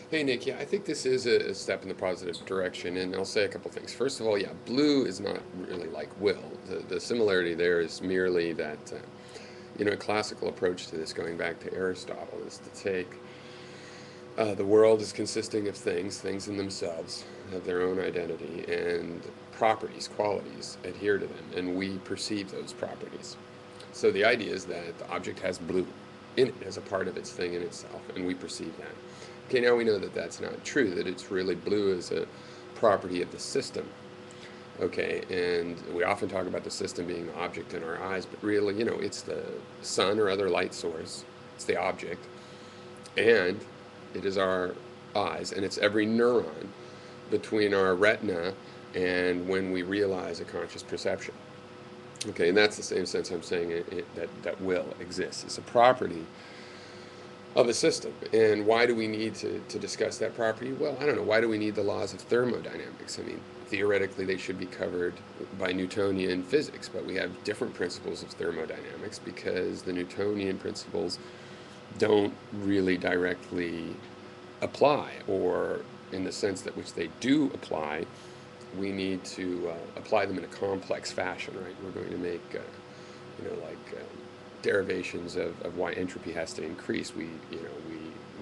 Hey Nick, yeah, I think this is a step in the positive direction, and I'll say a couple things. First of all, yeah, blue is not really like will. The similarity there is merely that, a classical approach to this, going back to Aristotle, is to take the world is consisting of things in themselves have their own identity, and properties, qualities adhere to them, and we perceive those properties. So the idea is that the object has blue in it as a part of its thing in itself, and we perceive that. Okay, now we know that that's not true, that it's really blue as a property of the system. Okay, and we often talk about the system being the object in our eyes, but really, it's the sun or other light source, it's the object, and it is our eyes, and it's every neuron between our retina and when we realize a conscious perception. Okay, and that's the same sense I'm saying that will exists. It's a property of a system. And why do we need to discuss that property? Well, I don't know. Why do we need the laws of thermodynamics? I mean, theoretically, they should be covered by Newtonian physics, but we have different principles of thermodynamics because the Newtonian principles don't really directly apply, or in the sense that which they do apply, we need to apply them in a complex fashion, right? We're going to make, derivations of why entropy has to increase. We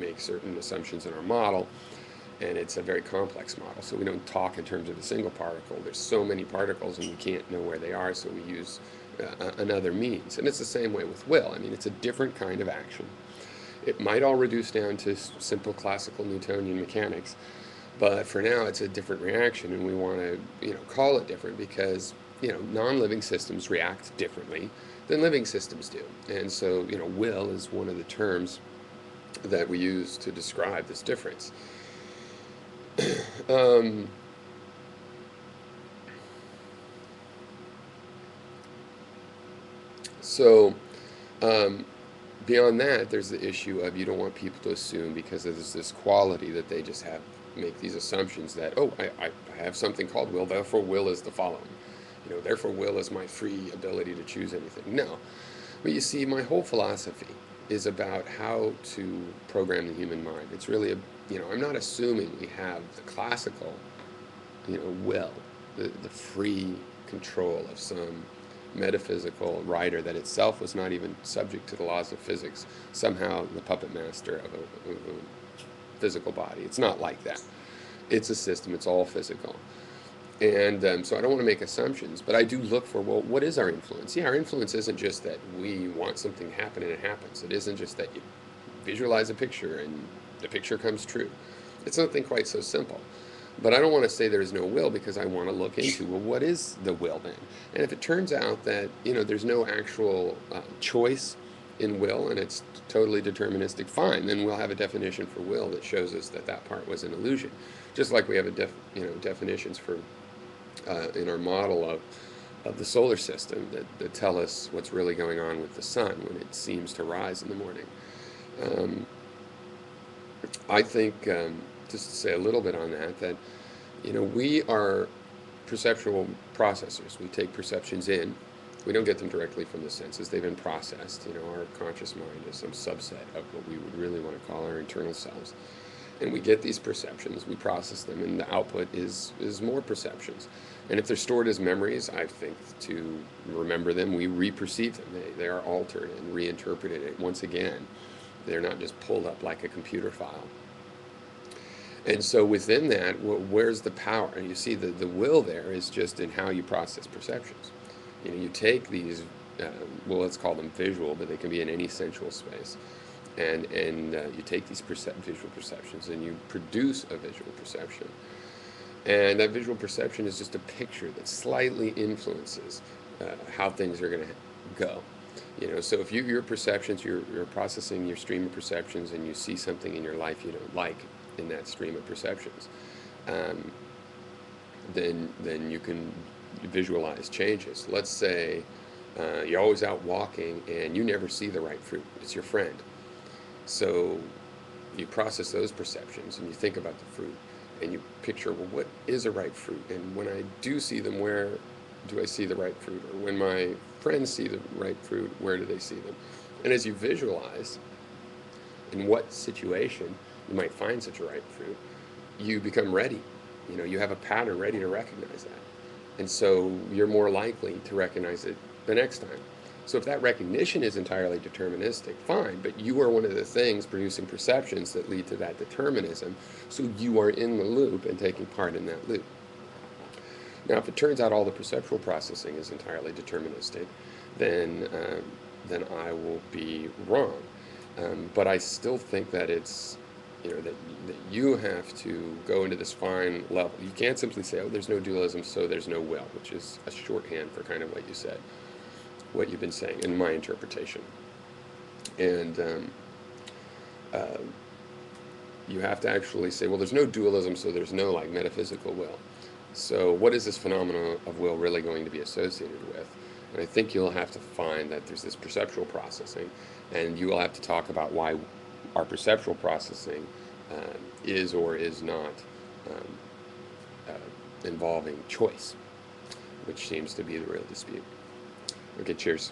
make certain assumptions in our model, and it's a very complex model. So we don't talk in terms of a single particle. There's so many particles, and we can't know where they are, so we use another means. And it's the same way with will. I mean, it's a different kind of action. It might all reduce down to simple classical Newtonian mechanics, but for now, it's a different reaction, and we want to, call it different because, non-living systems react differently than living systems do. And so, will is one of the terms that we use to describe this difference. um, so, um, beyond that, there's the issue of you don't want people to assume because there's this quality that they just have make these assumptions that, oh, I have something called will, therefore will is the following. Therefore will is my free ability to choose anything. No. But you see, my whole philosophy is about how to program the human mind. It's really I'm not assuming we have the classical, will, the free control of some metaphysical writer that itself was not even subject to the laws of physics, somehow the puppet master of a physical body. It's not like that. It's a system, it's all physical. And so I don't want to make assumptions, but I do look for, well, what is our influence? Yeah, our influence isn't just that we want something to happen and it happens. It isn't just that you visualize a picture and the picture comes true. It's something quite so simple. But I don't want to say there's no will because I want to look into, well, what is the will then? And if it turns out that, there's no actual choice in will and it's totally deterministic, fine, then we'll have a definition for will that shows us that that part was an illusion. Just like we have definitions for in our model of the solar system that tell us what's really going on with the sun when it seems to rise in the morning. Um, I think, just to say a little bit on that, we are perceptual processors. We take perceptions in. We don't get them directly from the senses. They've been processed. Our conscious mind is some subset of what we would really want to call our internal selves. And we get these perceptions, we process them, and the output is more perceptions. And if they're stored as memories, I think to remember them, we re-perceive them. They are altered and reinterpreted once again. They're not just pulled up like a computer file. And so within that, where's the power? And you see the will there is just in how you process perceptions. You take these, well, let's call them visual, but they can be in any sensual space. And you take these visual perceptions and you produce a visual perception. And that visual perception is just a picture that slightly influences how things are going to go. So if your perceptions, you're processing your stream of perceptions and you see something in your life you don't like in that stream of perceptions, um, then you can visualize changes. Let's say you're always out walking and you never see the right fruit. It's your friend. So you process those perceptions and you think about the fruit and you picture, well, what is a ripe fruit? And when I do see them, where do I see the ripe fruit? Or when my friends see the ripe fruit, where do they see them? And as you visualize in what situation you might find such a ripe fruit, you become ready. You have a pattern ready to recognize that. And so you're more likely to recognize it the next time. So if that recognition is entirely deterministic, fine, but you are one of the things producing perceptions that lead to that determinism, so you are in the loop and taking part in that loop. Now, if it turns out all the perceptual processing is entirely deterministic, then I will be wrong. But I still think that it's that you have to go into this fine level. You can't simply say, oh, there's no dualism, so there's no will, which is a shorthand for kind of what you said, what you've been saying, in my interpretation. And you have to actually say, well, there's no dualism, so there's no like metaphysical will. So what is this phenomenon of will really going to be associated with? And I think you'll have to find that there's this perceptual processing, and you will have to talk about why our perceptual processing is or is not involving choice, which seems to be the real dispute. Okay, cheers.